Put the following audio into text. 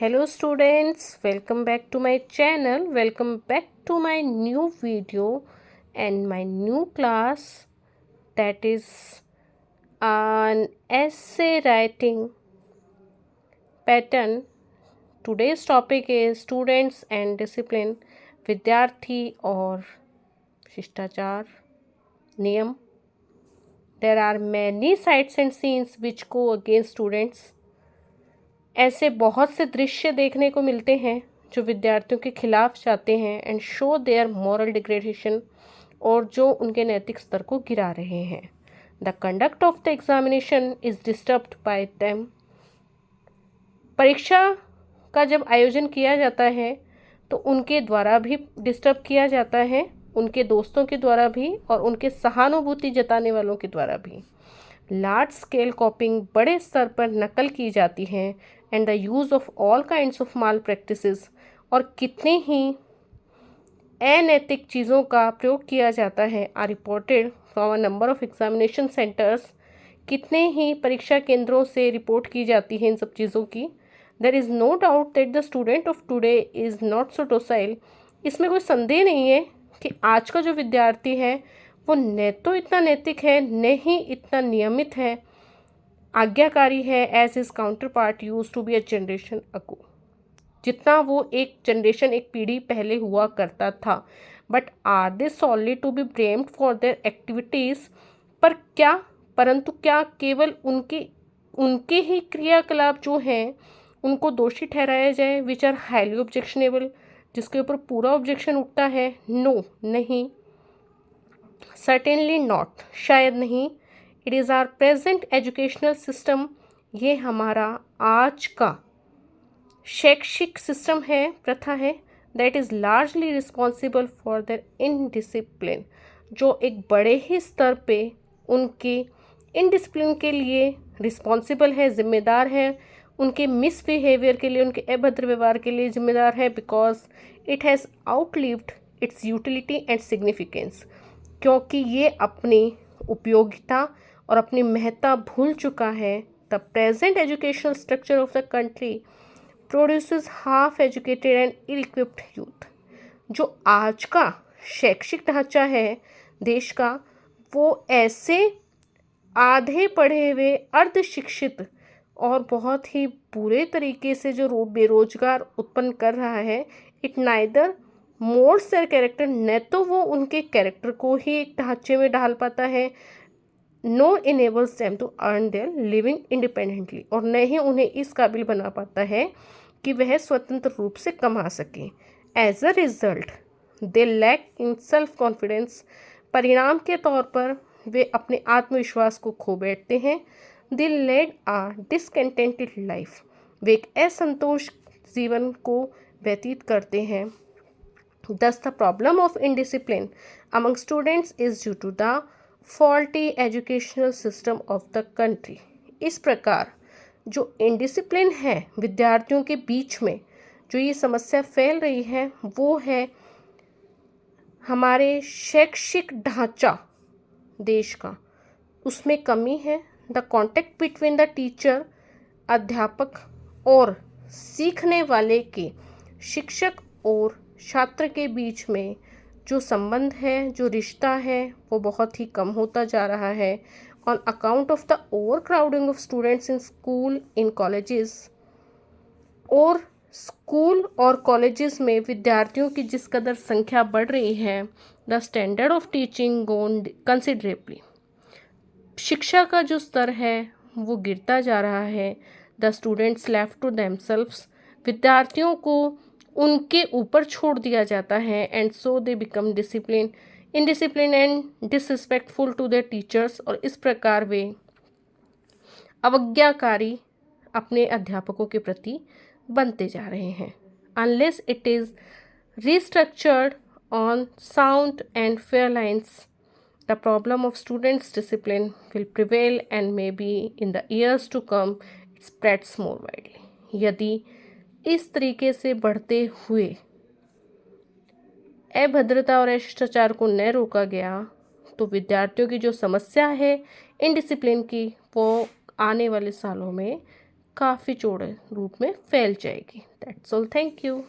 Hello students, welcome back to my channel. Welcome back to my new video and my new class, that is an essay writing pattern. Today's topic is students and discipline, विद्यार्थी और शिष्टाचार नियम. There are many sights and scenes which go against students. ऐसे बहुत से दृश्य देखने को मिलते हैं जो विद्यार्थियों के खिलाफ जाते हैं and show their moral degradation, और जो उनके नैतिक स्तर को गिरा रहे हैं. The conduct of the examination is disturbed bye them. परीक्षा का जब आयोजन किया जाता है तो उनके द्वारा भी डिस्टर्ब किया जाता है, उनके दोस्तों के द्वारा भी और उनके सहानुभूति जताने वालों के द्वारा भी. लार्ज स्केल कॉपिंग, बड़े स्तर पर नकल की जाती है, and the use of all kinds of mall practices, और कितने ही अनैतिक चीज़ों का प्रयोग किया जाता है, are reported from a number of examination centres. कितने ही परीक्षा केंद्रों से रिपोर्ट की जाती है इन सब चीज़ों की. There is no doubt that the student of today is not so docile. इसमें कोई संदेह नहीं है कि आज का जो विद्यार्थी है वो न तो इतना नैतिक है, न ही इतना नियमित है, आज्ञाकारी है, as is counterpart used to be a generation ago, जितना वो एक जनरेशन, एक पीढ़ी पहले हुआ करता था. But are they solely to be blamed for their activities. परंतु क्या केवल उनके ही क्रियाकलाप जो हैं उनको दोषी ठहराया जाए, विच आर हाईली ऑब्जेक्शनेबल, जिसके ऊपर पूरा ऑब्जेक्शन उठता है? नो, नहीं, सर्टेनली नॉट, शायद नहीं. It is our present educational system, ये हमारा आज का शैक्षिक सिस्टम है, प्रथा है, that is largely responsible for their indiscipline, जो एक बड़े ही स्तर पे उनके इनडिसिप्लिन के लिए रिस्पॉन्सिबल है, जिम्मेदार है, उनके मिसबिहेवियर के लिए, उनके अभद्र व्यवहार के लिए जिम्मेदार है, because it has outlived it's utility and significance, क्योंकि ये अपनी उपयोगिता और अपनी महत्ता भूल चुका है. The present educational structure of the country produces half educated and ill equipped youth. जो आज का शैक्षिक ढांचा है देश का, वो ऐसे आधे पढ़े हुए, अर्ध शिक्षित और बहुत ही बुरे तरीके से जो बेरोजगार उत्पन्न कर रहा है. It neither moulds their character, न तो वो उनके कैरेक्टर को ही एक ढांचे में ढाल पाता है, no enables them to earn their living independently, और न ही उन्हें इस काबिल बना पाता है कि वह स्वतंत्र रूप से कमा सकें. As a result they lack in self confidence. परिणाम के तौर पर वे अपने आत्मविश्वास को खो बैठते हैं. दे लेड आ डिसकंटेंटेड लाइफ, वे एक असंतोष जीवन को व्यतीत करते हैं. Thus, the problem of indiscipline among students is due to the faulty educational system of the country. इस प्रकार जो इनडिसिप्लिन है विद्यार्थियों के बीच में, जो ये समस्या फैल रही है, वो है हमारे शैक्षिक ढांचा देश का, उसमें कमी है. The contact between the teacher, अध्यापक और सीखने वाले के, शिक्षक और छात्र के बीच में जो संबंध है, जो रिश्ता है, वो बहुत ही कम होता जा रहा है. On account of the overcrowding of students in school, in colleges, और स्कूल और कॉलेजेस में विद्यार्थियों की जिस कदर संख्या बढ़ रही है, the standard of teaching gone considerably, शिक्षा का जो स्तर है वो गिरता जा रहा है. The students left to themselves, विद्यार्थियों को उनके ऊपर छोड़ दिया जाता है. And so they become indiscipline and disrespectful to their teachers, और इस प्रकार वे अवज्ञाकारी अपने अध्यापकों के प्रति बनते जा रहे हैं. Unless it is restructured on sound and fair lines, the problem of students' discipline will prevail and maybe in the years to come it spreads more widely. यदि इस तरीके से बढ़ते हुए अभद्रता और शिष्टाचार को न रोका गया तो विद्यार्थियों की जो समस्या है इनडिसिप्लिन की, वो आने वाले सालों में काफ़ी चौड़े रूप में फैल जाएगी। That's all, thank you.